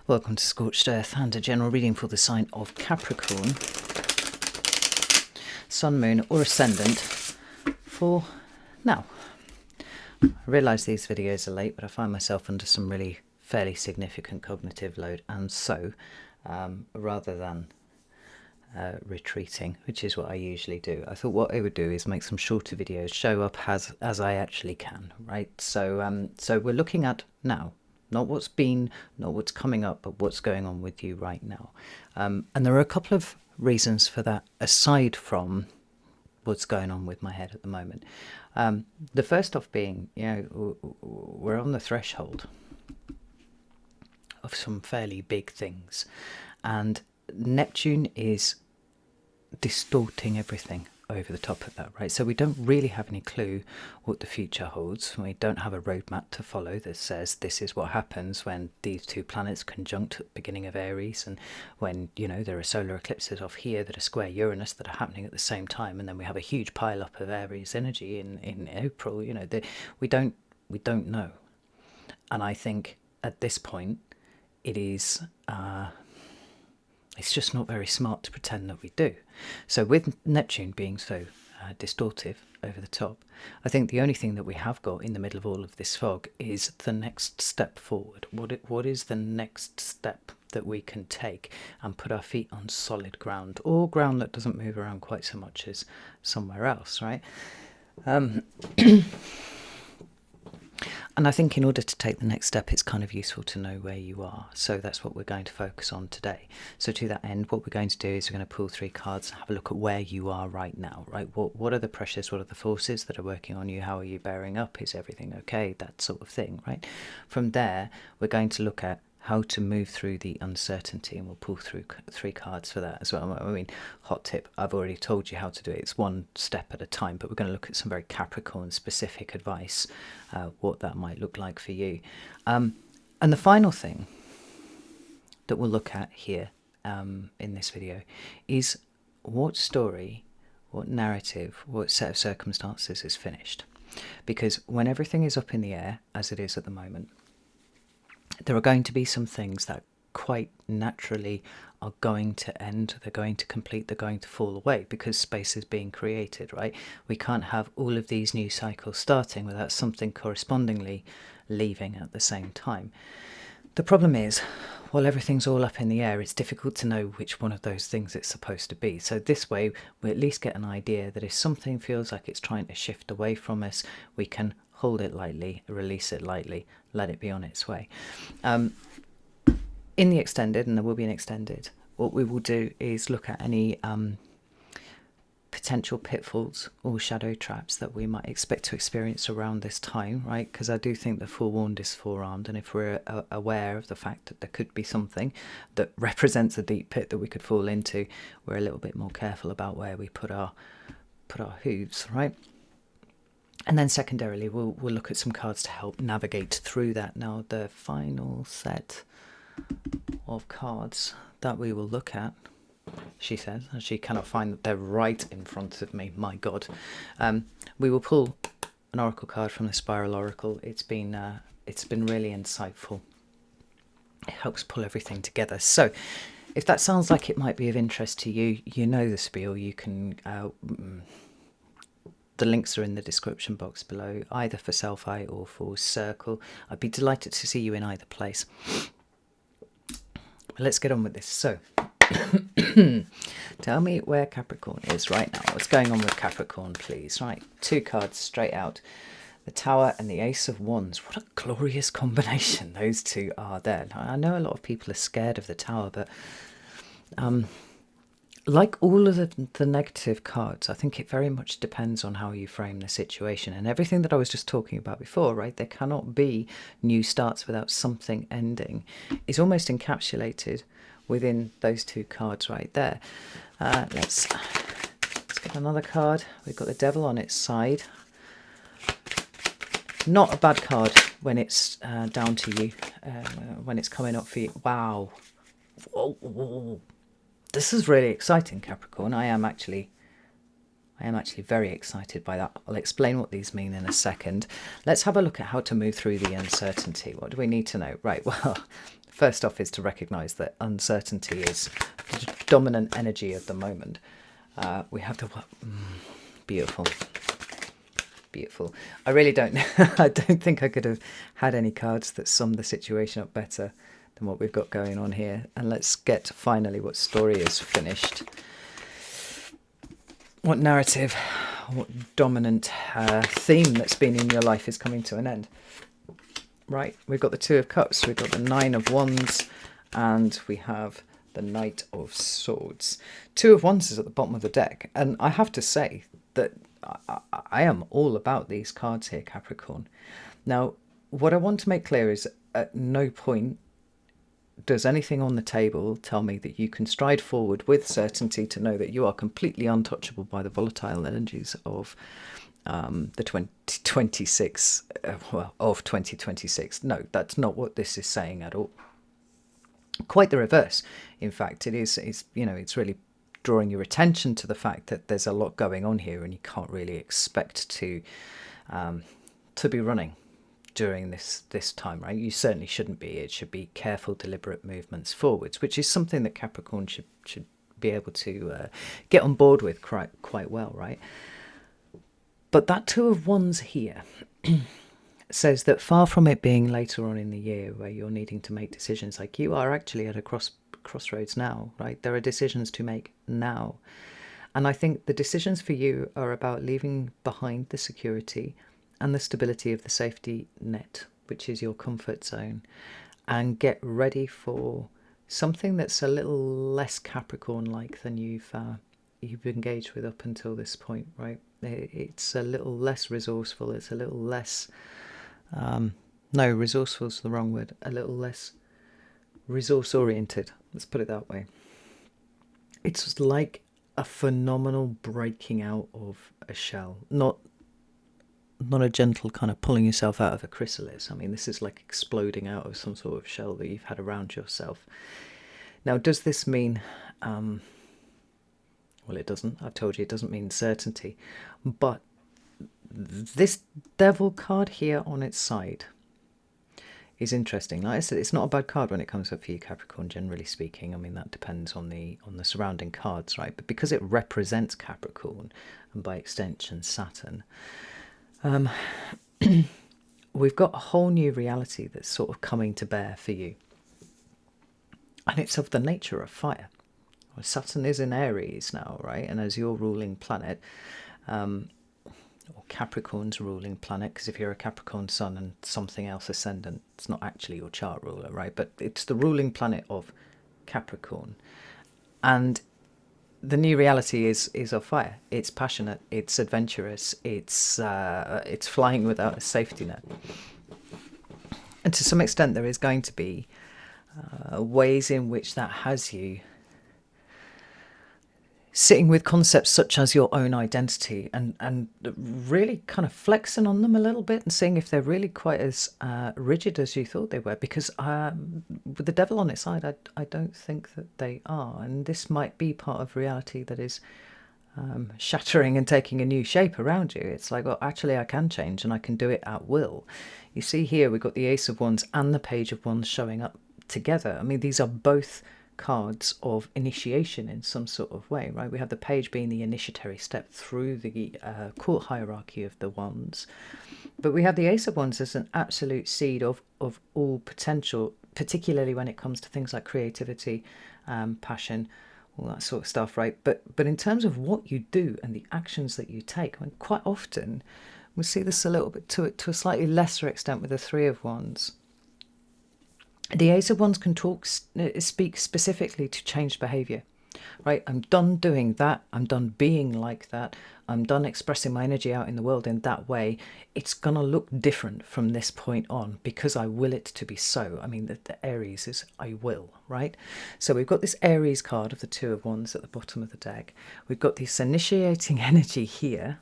Welcome to Scorched Earth and a general reading for the sign of Capricorn, Sun, Moon or Ascendant for now. I realise these videos are late, but I find myself under some really fairly significant cognitive load, and so rather than retreating, which is what I usually do, I thought what I would do is make some shorter videos, show up as I actually can, right? So we're looking at now. Not what's been, not what's coming up, but what's going on with you right now. And there are a couple of reasons for that, aside from what's going on with my head at the moment. The first off being, we're on the threshold of some fairly big things. And Neptune is distorting everything over the top of that, right? So we don't really have any clue what the future holds. We don't have a roadmap to follow that says this is what happens when these two planets conjunct at the beginning of Aries, and when there are solar eclipses off here that are square Uranus that are happening at the same time, and then we have a huge pile up of Aries energy in April. We don't know. And I think at this point it is it's just not very smart to pretend that we do. So with Neptune being so distortive over the top, I think the only thing that we have got in the middle of all of this fog is the next step forward. What is the next step that we can take and put our feet on solid ground, or ground that doesn't move around quite so much as somewhere else, right? And I think in order to take the next step, it's kind of useful to know where you are. So that's what we're going to focus on today. So to that end, what we're going to do is we're going to pull 3 cards and have a look at where you are right now, right? What are the pressures? What are the forces that are working on you? How are you bearing up? Is everything okay? That sort of thing, right? From there, we're going to look at how to move through the uncertainty, and we'll pull through 3 cards for that as well. I mean, hot tip, I've already told you how to do it. It's one step at a time, but we're going to look at some very Capricorn specific advice, what that might look like for you. And the final thing that we'll look at here in this video is what story, what narrative, what set of circumstances is finished. Because when everything is up in the air, as it is at the moment, there are going to be some things that quite naturally are going to end, they're going to complete, they're going to fall away because space is being created, right? We can't have all of these new cycles starting without something correspondingly leaving at the same time. The problem is, while everything's all up in the air, it's difficult to know which one of those things it's supposed to be. So this way, we at least get an idea that if something feels like it's trying to shift away from us, we can hold it lightly, release it lightly, let it be on its way. In the extended, and there will be an extended, what we will do is look at any potential pitfalls or shadow traps that we might expect to experience around this time, right? Because I do think that forewarned is forearmed, and if we're aware of the fact that there could be something that represents a deep pit that we could fall into, we're a little bit more careful about where we put our hooves, right? And then secondarily, we'll look at some cards to help navigate through that. Now, the final set of cards that we will look at, she says, and she cannot find that they're right in front of me, my God. We will pull an oracle card from the Spiral Oracle. It's been really insightful. It helps pull everything together. So if that sounds like it might be of interest to you, you know the spiel. You can... the links are in the description box below, either for Self-Eye or for Circle. I'd be delighted to see you in either place. Let's get on with this. So, tell me where Capricorn is right now. What's going on with Capricorn, please? Right, 2 cards straight out. The Tower and the Ace of Wands. What a glorious combination those two are there. I know a lot of people are scared of the Tower, but... like all of the negative cards, I think it very much depends on how you frame the situation. And everything that I was just talking about before, right? There cannot be new starts without something ending. It's almost encapsulated within those 2 cards right there. Let's get another card. We've got the Devil on its side. Not a bad card when it's down to you, when it's coming up for you. Wow. Whoa, whoa. This is really exciting, Capricorn. I am actually very excited by that. I'll explain what these mean in a second. Let's have a look at how to move through the uncertainty. What do we need to know? Right, well, first off is to recognize that uncertainty is the dominant energy at the moment. We have the beautiful. Beautiful. I really don't I don't think I could have had any cards that sum the situation up better than what we've got going on here. And let's get to finally what story is finished. What narrative, what dominant theme that's been in your life is coming to an end. Right, we've got the Two of Cups, we've got the Nine of Wands, and we have the Knight of Swords. Two of Wands is at the bottom of the deck, and I have to say that I am all about these cards here, Capricorn. Now, what I want to make clear is at no point does anything on the table tell me that you can stride forward with certainty to know that you are completely untouchable by the volatile energies of the 2026, of 2026. No, that's not what this is saying at all. Quite the reverse. In fact, it's really drawing your attention to the fact that there's a lot going on here, and you can't really expect to be running during this time, right? You certainly shouldn't be. It should be careful, deliberate movements forwards, which is something that Capricorn should be able to get on board with quite well, right? But that Two of Wands here says that far from it being later on in the year where you're needing to make decisions, like you are actually at a crossroads now, right? There are decisions to make now. And I think the decisions for you are about leaving behind the security and the stability of the safety net, which is your comfort zone, and get ready for something that's a little less Capricorn-like than you've engaged with up until this point, right? It's a little less resourceful. It's a little less... no, resourceful is the wrong word. A little less resource-oriented. Let's put it that way. It's like a phenomenal breaking out of a shell. Not a gentle kind of pulling yourself out of a chrysalis. I mean, this is like exploding out of some sort of shell that you've had around yourself. Now, does this mean... well, it doesn't. I've told you it doesn't mean certainty. But this Devil card here on its side is interesting. Like I said, it's not a bad card when it comes up for you, Capricorn, generally speaking. I mean, that depends on the surrounding cards, right? But because it represents Capricorn, and by extension Saturn, we've got a whole new reality that's sort of coming to bear for you. And it's of the nature of fire. Well, Saturn is in Aries now, right? And as your ruling planet, or Capricorn's ruling planet, because if you're a Capricorn sun and something else ascendant, it's not actually your chart ruler, right? But it's the ruling planet of Capricorn. And the new reality is of fire. It's passionate, it's adventurous, it's flying without a safety net. And to some extent there is going to be ways in which that has you sitting with concepts such as your own identity and really kind of flexing on them a little bit and seeing if they're really quite as rigid as you thought they were. Because with the Devil on its side, I don't think that they are. And this might be part of reality that is shattering and taking a new shape around you. It's like, well, actually I can change and I can do it at will. You see here we've got the Ace of Wands and the Page of Wands showing up together. I mean, these are both cards of initiation in some sort of way, right? We have the Page being the initiatory step through the court hierarchy of the Wands, but we have the Ace of Wands as an absolute seed of all potential, particularly when it comes to things like creativity, passion, all that sort of stuff, right? But in terms of what you do and the actions that you take, I mean, quite often we see this a little bit to a slightly lesser extent with the Three of Wands. The Ace of Wands can speak specifically to changed behaviour, right? I'm done doing that. I'm done being like that. I'm done expressing my energy out in the world in that way. It's going to look different from this point on because I will it to be so. I mean, the Aries is I will, right? So we've got this Aries card of the Two of Wands at the bottom of the deck. We've got this initiating energy here,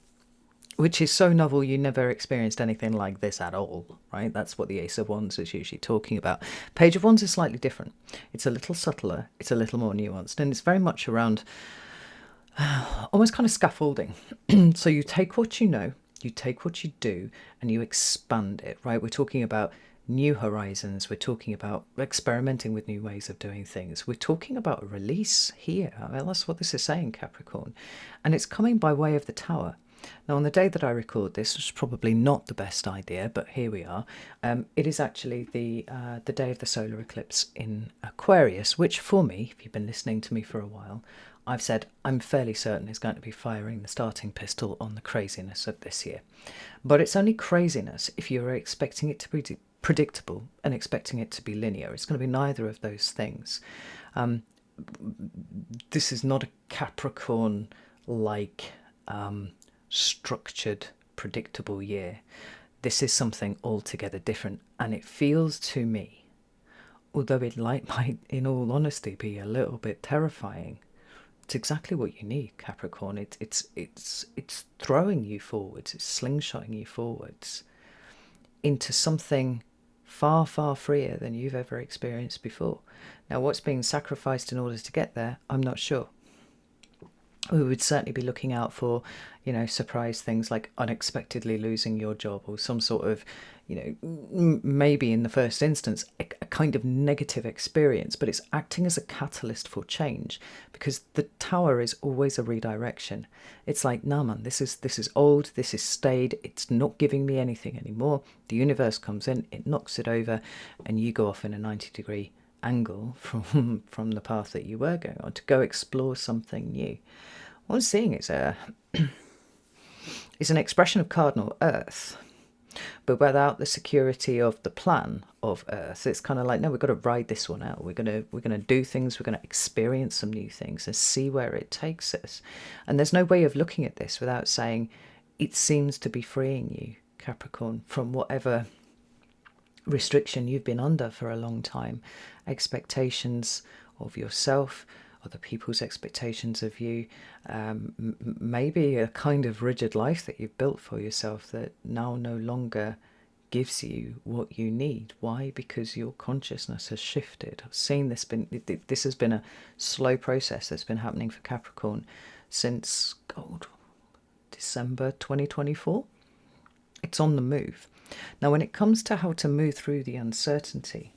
which is so novel, you never experienced anything like this at all, right? That's what the Ace of Wands is usually talking about. Page of Wands is slightly different. It's a little subtler, it's a little more nuanced, and it's very much around almost kind of scaffolding. So you take what you know, you take what you do, and you expand it, right? We're talking about new horizons. We're talking about experimenting with new ways of doing things. We're talking about a release here. I mean, that's what this is saying, Capricorn. And it's coming by way of the Tower. Now, on the day that I record this, which is probably not the best idea, but here we are. It is actually the day of the solar eclipse in Aquarius, which for me, if you've been listening to me for a while, I've said I'm fairly certain is going to be firing the starting pistol on the craziness of this year. But it's only craziness if you're expecting it to be predictable and expecting it to be linear. It's going to be neither of those things. This is not a Capricorn-like structured, predictable year. This is something altogether different, and it feels to me, although it might, in all honesty, be a little bit terrifying, it's exactly what you need, Capricorn. It's throwing you forwards, it's slingshotting you forwards into something far, far freer than you've ever experienced before. Now, what's being sacrificed in order to get there, I'm not sure. We would certainly be looking out for, surprise things like unexpectedly losing your job, or some sort of, maybe in the first instance, a kind of negative experience, but it's acting as a catalyst for change, because the Tower is always a redirection. It's like, nah man, this is old, this is stayed, it's not giving me anything anymore. The universe comes in, it knocks it over, and you go off in a 90-degree angle from the path that you were going on to go explore something new. What I'm seeing is an expression of cardinal Earth, but without the security of the plan of Earth. It's kind of like, no, we've got to ride this one out. We're gonna do things. We're gonna experience some new things and see where it takes us. And there's no way of looking at this without saying it seems to be freeing you, Capricorn, from whatever restriction you've been under for a long time. Expectations of yourself, other people's expectations of you, maybe a kind of rigid life that you've built for yourself that now no longer gives you what you need. Why? Because your consciousness has shifted. I've seen this this has been a slow process that's been happening for Capricorn since December 2024. It's on the move. Now, when it comes to how to move through the uncertainty,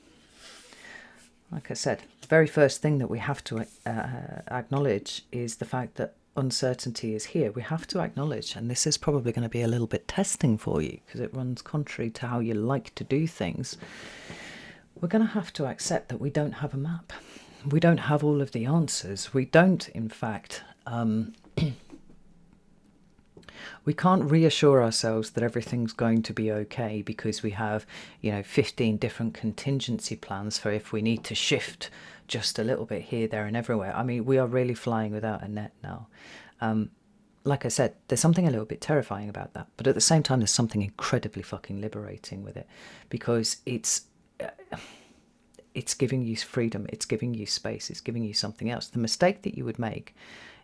like I said, the very first thing that we have to acknowledge is the fact that uncertainty is here. We have to acknowledge, and this is probably going to be a little bit testing for you because it runs contrary to how you like to do things. We're going to have to accept that we don't have a map. We don't have all of the answers. We don't, in fact, we can't reassure ourselves that everything's going to be okay because we have, 15 different contingency plans for if we need to shift just a little bit here, there and everywhere. I mean, we are really flying without a net now. Like I said, there's something a little bit terrifying about that. But at the same time, there's something incredibly fucking liberating with it, because it's giving you freedom, it's giving you space, it's giving you something else. The mistake that you would make,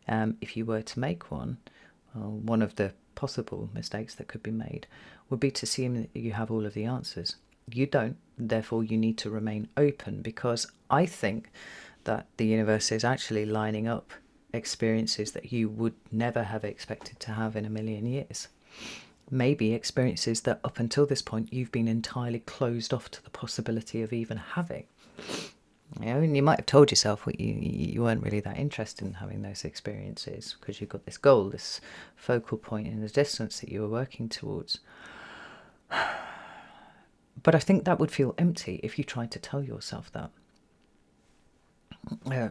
if you were to make one of the possible mistakes that could be made, would be to assume that you have all of the answers. You don't, therefore you need to remain open, because I think that the universe is actually lining up experiences that you would never have expected to have in a million years. Maybe experiences that up until this point you've been entirely closed off to the possibility of even having. And you might have told yourself you weren't really that interested in having those experiences because you've got this goal, this focal point in the distance that you were working towards. But I think that would feel empty if you tried to tell yourself that.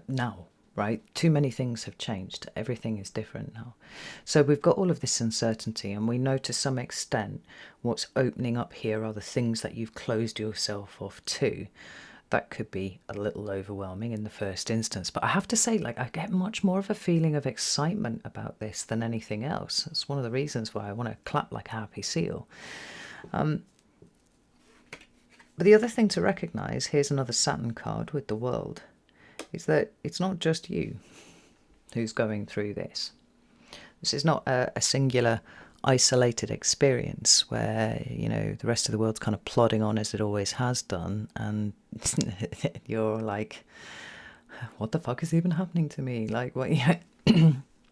Now, right? Too many things have changed. Everything is different now. So we've got all of this uncertainty, and we know to some extent what's opening up here are the things that you've closed yourself off to. That could be a little overwhelming in the first instance. But I have to say, I get much more of a feeling of excitement about this than anything else. That's one of the reasons why I want to clap like a happy seal. But the other thing to recognise, here's another Saturn card with the World, is that it's not just you who's going through this. This is not a singular, isolated experience where, the rest of the world's kind of plodding on as it always has done, and you're like, what the fuck is even happening to me? Like, what?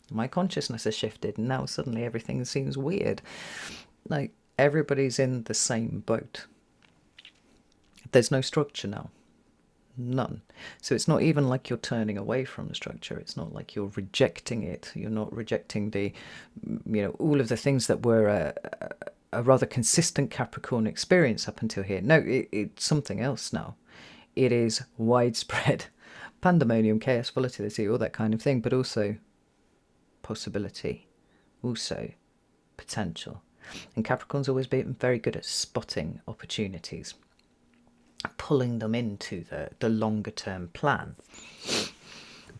My consciousness has shifted, and now suddenly everything seems weird. Like, everybody's in the same boat. There's no structure now. None. So it's not even like you're turning away from the structure. It's not like you're rejecting it. You're not rejecting all of the things that were a rather consistent Capricorn experience up until here. No, it's something else now. It is widespread pandemonium, chaos, volatility, all that kind of thing, but also possibility, also potential. And Capricorn's always been very good at spotting opportunities, pulling them into the longer term plan,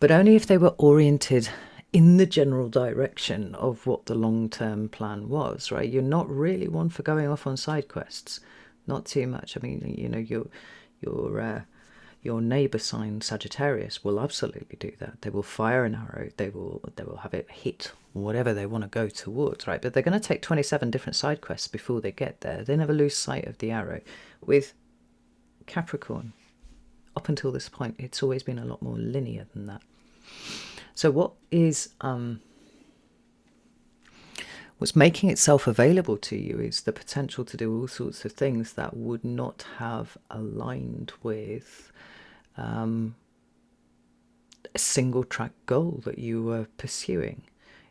but only if they were oriented in the general direction of what the long term plan was, right? You're not really one for going off on side quests, not too much. I mean, your neighbour sign Sagittarius will absolutely do that. They will fire an arrow, they will have it hit whatever they want to go towards, right? But they're going to take 27 different side quests before they get there. They never lose sight of the arrow. With Capricorn, up until this point, it's always been a lot more linear than that. So what is what's making itself available to you is the potential to do all sorts of things that would not have aligned with a single track goal that you were pursuing.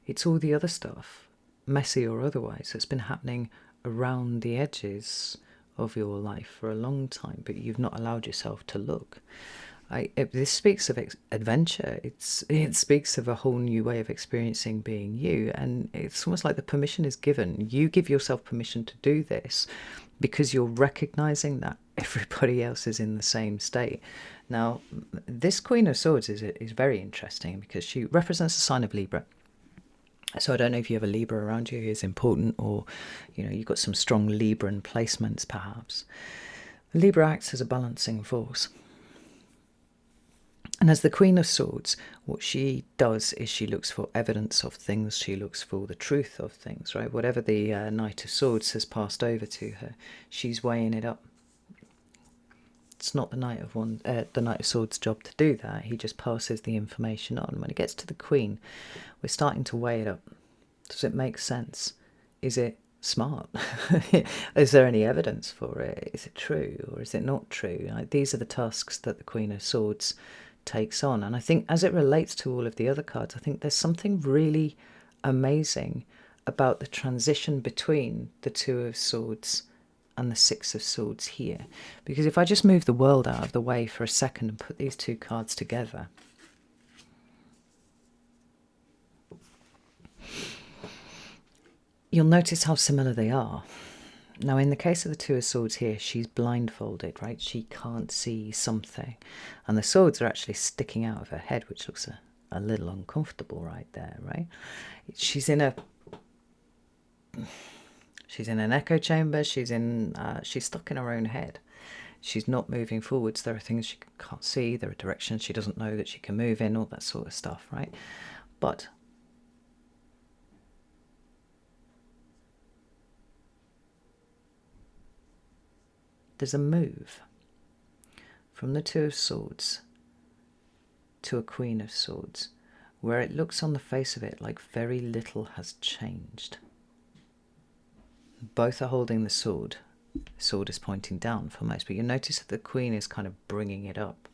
It's all the other stuff, messy or otherwise, that's been happening around the edges of your life for a long time, but you've not allowed yourself to look. This speaks of adventure. It speaks of a whole new way of experiencing being you, and it's almost like the permission is given. You give yourself permission to do this because you're recognizing that everybody else is in the same state. Now, this Queen of Swords is very interesting because she represents the sign of Libra. So I don't know if you have a Libra around you who is important, or you've got some strong Libran placements perhaps. Libra acts as a balancing force. And as the Queen of Swords, what she does is she looks for evidence of things, she looks for the truth of things, right? Whatever the Knight of Swords has passed over to her, she's weighing it up. It's not the Knight of Swords' job to do that. He just passes the information on. When it gets to the Queen, we're starting to weigh it up. Does it make sense? Is it smart? Is there any evidence for it? Is it true or is it not true? These are the tasks that the Queen of Swords takes on. And I think as it relates to all of the other cards, I think there's something really amazing about the transition between the Two of Swords and the Six of Swords here. Because if I just move the world out of the way for a second and put these two cards together, you'll notice how similar they are. Now, in the case of the Two of Swords here, she's blindfolded, right? She can't see something. And the swords are actually sticking out of her head, which looks a little uncomfortable right there, right? She's in an echo chamber. She's stuck in her own head. She's not moving forwards. There are things she can't see. There are directions she doesn't know that she can move in, all that sort of stuff, right? But there's a move from the Two of Swords to a Queen of Swords where it looks on the face of it like very little has changed. Both are holding the sword. The sword is pointing down for most, but you notice that the Queen is kind of bringing it up.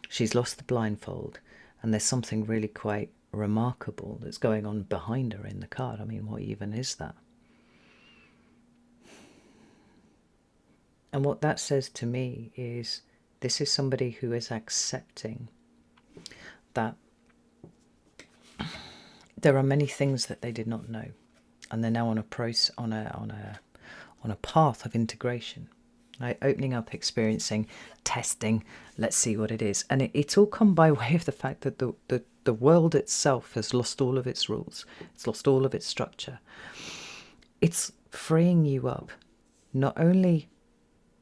She's lost the blindfold, and there's something really quite remarkable that's going on behind her in the card. I mean, what even is that? And what that says to me is this is somebody who is accepting that there are many things that they did not know, and they're now on a path of integration, right? Opening up, experiencing, testing. Let's see what it is, and it's all come by way of the fact that the world itself has lost all of its rules. It's lost all of its structure. It's freeing you up, not only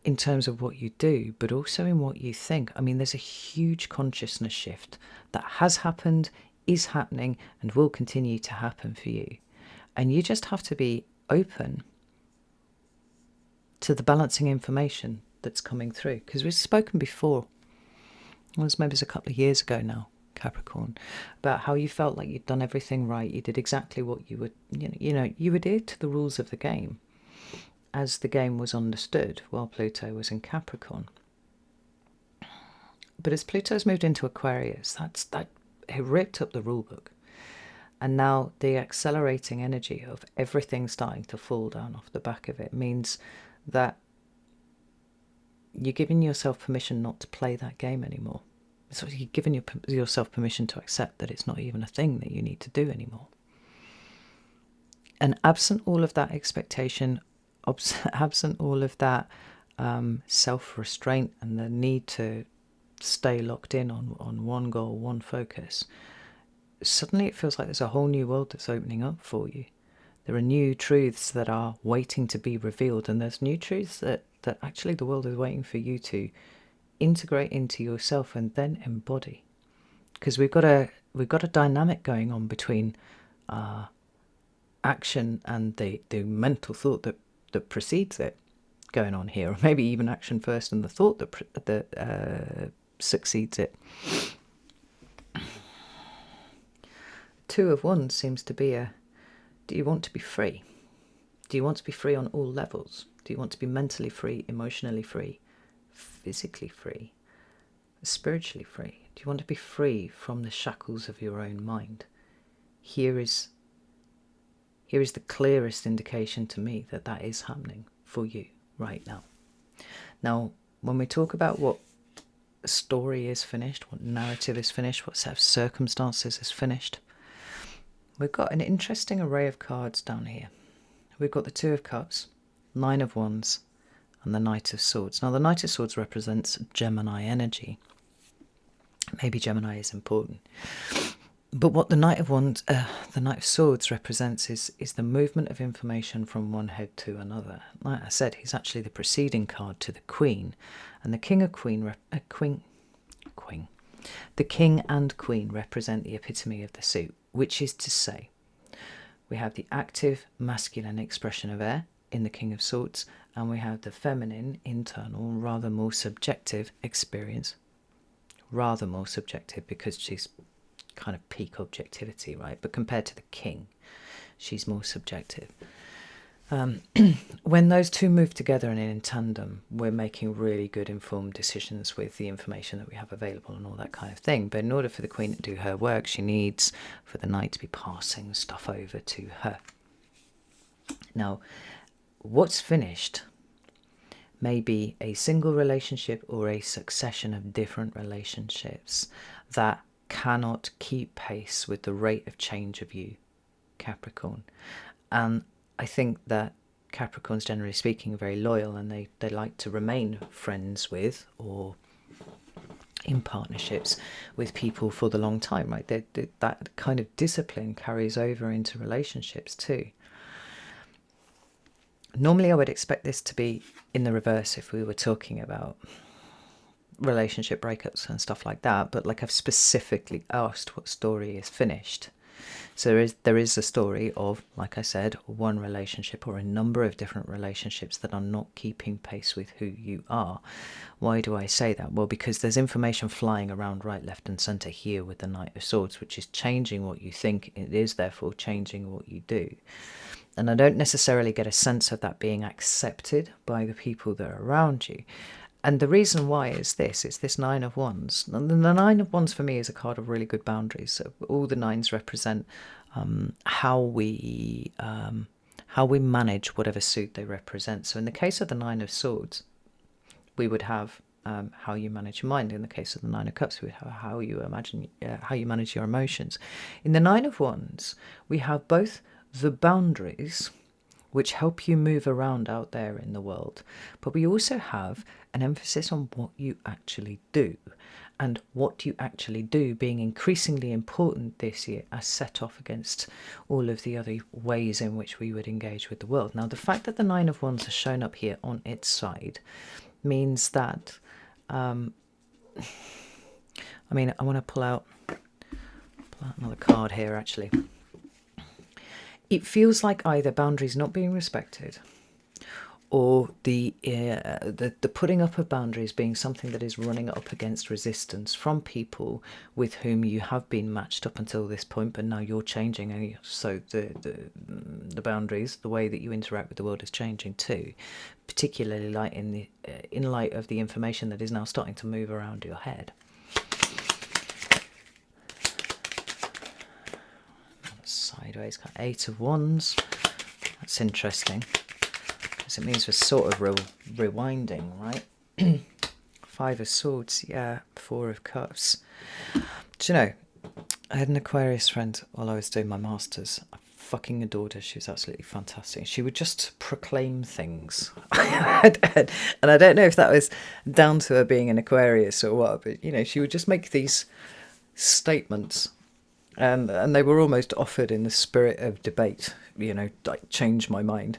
in terms of what you do, but also in what you think. I mean, there's a huge consciousness shift that has happened, is happening, and will continue to happen for you. And you just have to be open to the balancing information that's coming through. Because we've spoken before, maybe it's a couple of years ago now, Capricorn, about how you felt like you'd done everything right. You did exactly what you would, you adhered to the rules of the game. as the game was understood while Pluto was in Capricorn. But as Pluto's moved into Aquarius, it ripped up the rulebook. And now the accelerating energy of everything starting to fall down off the back of it means that you're giving yourself permission not to play that game anymore. So you're giving yourself permission to accept that it's not even a thing that you need to do anymore. And absent all of that expectation, absent all of that self-restraint and the need to stay locked in on one goal, one focus, suddenly it feels like there's a whole new world that's opening up for you. There are new truths that are waiting to be revealed, and there's new truths that actually the world is waiting for you to integrate into yourself and then embody. Because we've got a dynamic going on between action and the mental thought that precedes it going on here, or maybe even action first and the thought that succeeds it. Two of Wands seems to be do you want to be free? Do you want to be free on all levels? Do you want to be mentally free, emotionally free, physically free, spiritually free? Do you want to be free from the shackles of your own mind? Here is the clearest indication to me that is happening for you right now. Now, when we talk about what story is finished, what narrative is finished, what set of circumstances is finished, we've got an interesting array of cards down here. We've got the Two of Cups, Nine of Wands, and the Knight of Swords. Now, the Knight of Swords represents Gemini energy. Maybe Gemini is important. But what the Knight of Swords represents is the movement of information from one head to another. Like I said, he's actually the preceding card to the Queen, and the King The King and Queen represent the epitome of the suit, which is to say, we have the active masculine expression of air in the King of Swords, and we have the feminine, internal, rather more subjective experience. Rather more subjective because she's kind of peak objectivity, right? But compared to the King, she's more subjective. When those two move together and in tandem, we're making really good informed decisions with the information that we have available and all that kind of thing. But in order for the Queen to do her work, she needs for the Knight to be passing stuff over to her. Now, what's finished may be a single relationship or a succession of different relationships that cannot keep pace with the rate of change of you, Capricorn. And I think that Capricorns, generally speaking, are very loyal, and they like to remain friends with or in partnerships with people for the long time, right? That kind of discipline carries over into relationships too. Normally I would expect this to be in the reverse if we were talking about relationship breakups and stuff like that, but like I've specifically asked what story is finished. So there is a story of, like I said, one relationship or a number of different relationships that are not keeping pace with who you are. Why do I say that? Well, because there's information flying around right, left and centre here with the Knight of Swords, which is changing what you think. It is therefore changing what you do. And I don't necessarily get a sense of that being accepted by the people that are around you. And the reason why is this, it's this Nine of Wands. And the Nine of Wands for me is a card of really good boundaries. So all the nines represent how we manage whatever suit they represent. So in the case of the Nine of Swords, we would have how you manage your mind. In the case of the Nine of Cups, we would have how you manage your emotions. In the Nine of Wands, we have both the boundaries which help you move around out there in the world, but we also have an emphasis on what you actually do, and what you actually do being increasingly important this year as set off against all of the other ways in which we would engage with the world. Now, the fact that the Nine of Wands has shown up here on its side means that I want to pull out another card here actually. It feels like either boundaries not being respected, or the putting up of boundaries being something that is running up against resistance from people with whom you have been matched up until this point, but now you're changing, and so the boundaries, the way that you interact with the world is changing too, particularly like in light of the information that is now starting to move around your head. Sideways, got 8 of Wands. That's interesting, because it means we're sort of rewinding, right? 5 of Swords, yeah, 4 of Cups. Do you know, I had an Aquarius friend while I was doing my Masters. I fucking adored her. She was absolutely fantastic. She would just proclaim things. And I don't know if that was down to her being an Aquarius or what, but, you know, she would just make these statements. And they were almost offered in the spirit of debate, you know, like change my mind.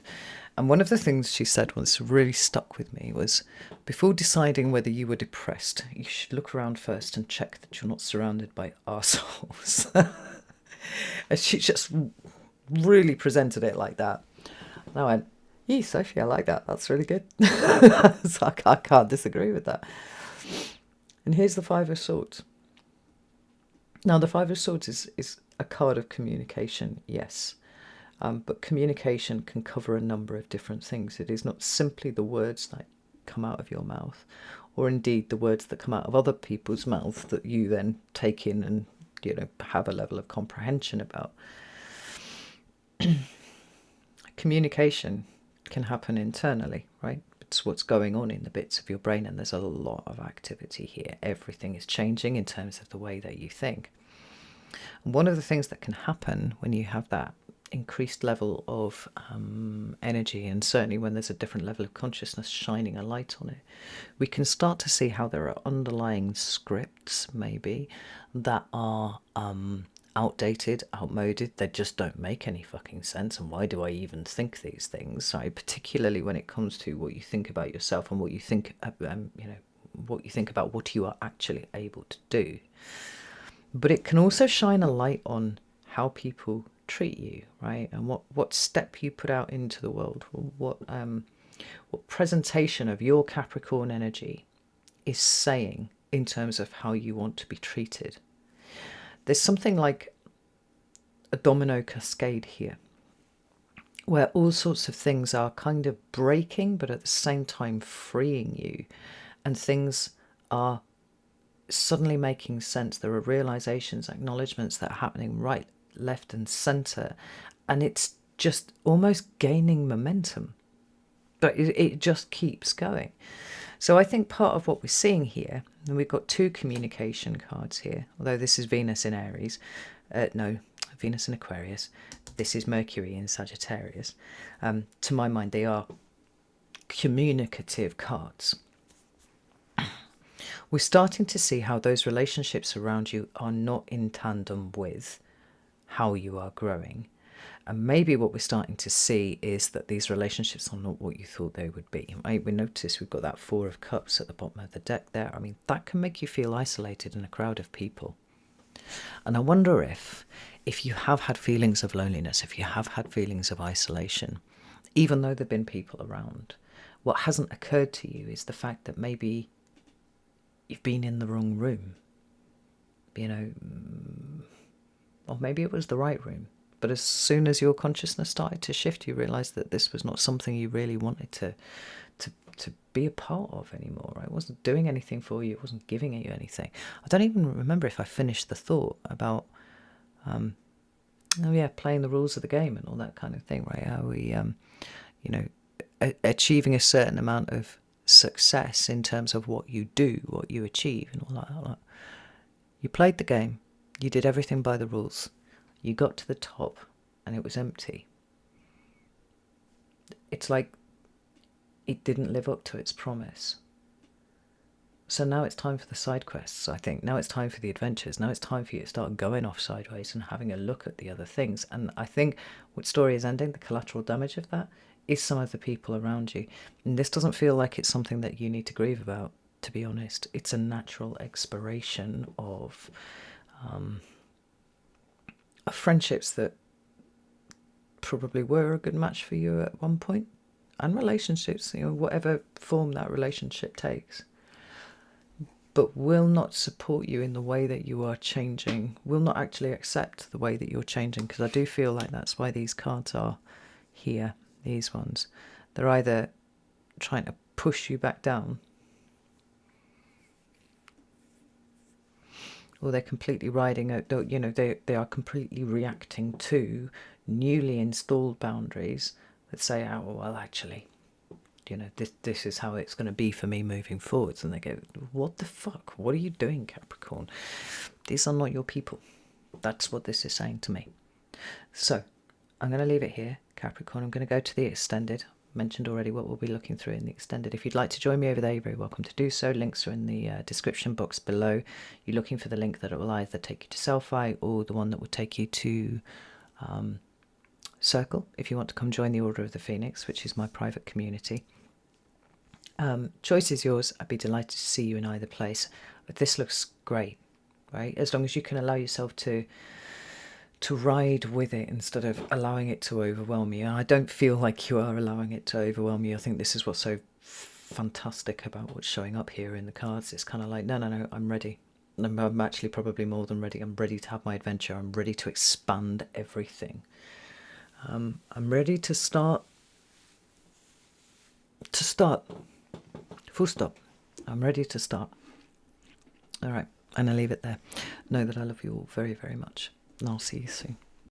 And one of the things she said once really stuck with me was, before deciding whether you were depressed, you should look around first and check that you're not surrounded by arseholes. And she just really presented it like that. And I went, "Yee, Sophie, I like that. That's really good." So I can't disagree with that. And here's the 5 of Swords. Now, the 5 of Swords is a card of communication, yes. But communication can cover a number of different things. It is not simply the words that come out of your mouth, or indeed the words that come out of other people's mouths that you then take in and, you know, have a level of comprehension about. Communication can happen internally, right? It's what's going on in the bits of your brain, and there's a lot of activity here. Everything is changing in terms of the way that you think. And one of the things that can happen when you have that increased level of energy, and certainly when there's a different level of consciousness shining a light on it, we can start to see how there are underlying scripts maybe that are outdated, outmoded. They just don't make any fucking sense. And why do I even think these things? So particularly when it comes to what you think about yourself and what you think, what you think about what you are actually able to do. But it can also shine a light on how people treat you, right? And what step you put out into the world, what presentation of your Capricorn energy is saying in terms of how you want to be treated. There's something like a domino cascade here, where all sorts of things are kind of breaking, but at the same time freeing you, and things are suddenly making sense. There are realizations, acknowledgements that are happening right, left and center, and it's just almost gaining momentum, but it just keeps going. So I think part of what we're seeing here, and we've got 2 communication cards here, although this is Venus in Aries, Venus in Aquarius, this is Mercury in Sagittarius. To my mind, they are communicative cards. We're starting to see how those relationships around you are not in tandem with how you are growing. And maybe what we're starting to see is that these relationships are not what you thought they would be. Right? We notice we've got that 4 of Cups at the bottom of the deck there. I mean, that can make you feel isolated in a crowd of people. And I wonder if you have had feelings of loneliness, if you have had feelings of isolation, even though there have been people around, what hasn't occurred to you is the fact that maybe you've been in the wrong room, you know, or maybe it was the right room. But as soon as your consciousness started to shift, you realised that this was not something you really wanted to be a part of anymore, right? It wasn't doing anything for you. It wasn't giving you anything. I don't even remember if I finished the thought about, playing the rules of the game and all that kind of thing, right? How we, achieving a certain amount of success in terms of what you do, what you achieve, and all that. You played the game. You did everything by the rules. You got to the top and it was empty. It's like it didn't live up to its promise. So now it's time for the side quests, I think. Now it's time for the adventures. Now it's time for you to start going off sideways and having a look at the other things. And I think what story is ending, the collateral damage of that, is some of the people around you. And this doesn't feel like it's something that you need to grieve about, to be honest. It's a natural expiration of friendships that probably were a good match for you at one point, and relationships, whatever form that relationship takes, but will not support you in the way that you are changing, will not actually accept the way that you're changing. Because I do feel like that's why these cards are here, these ones. They're either trying to push you back down, or they're completely riding out, they are completely reacting to newly installed boundaries that say, oh, well, actually, this is how it's going to be for me moving forwards. And they go, what the fuck? What are you doing, Capricorn? These are not your people. That's what this is saying to me. So I'm going to leave it here, Capricorn. I'm going to go to the extended. Mentioned already what we'll be looking through in the extended. If you'd like to join me over there, you're very welcome to do so. Links are in the description box below. You're looking for the link that will either take you to Selfie or the one that will take you to Circle, if you want to come join the Order of the Phoenix, which is my private community. Choice is yours. I'd be delighted to see you in either place. But this looks great, right? As long as you can allow yourself to ride with it instead of allowing it to overwhelm you. I don't feel like you are allowing it to overwhelm you. I think this is what's so fantastic about what's showing up here in the cards. It's kind of like, no, I'm ready. I'm actually probably more than ready. I'm ready to have my adventure. I'm ready to expand everything. I'm ready to start. Full stop. I'm ready to start. All right, and I'll leave it there. Know that I love you all very, very much. And I'll see you soon.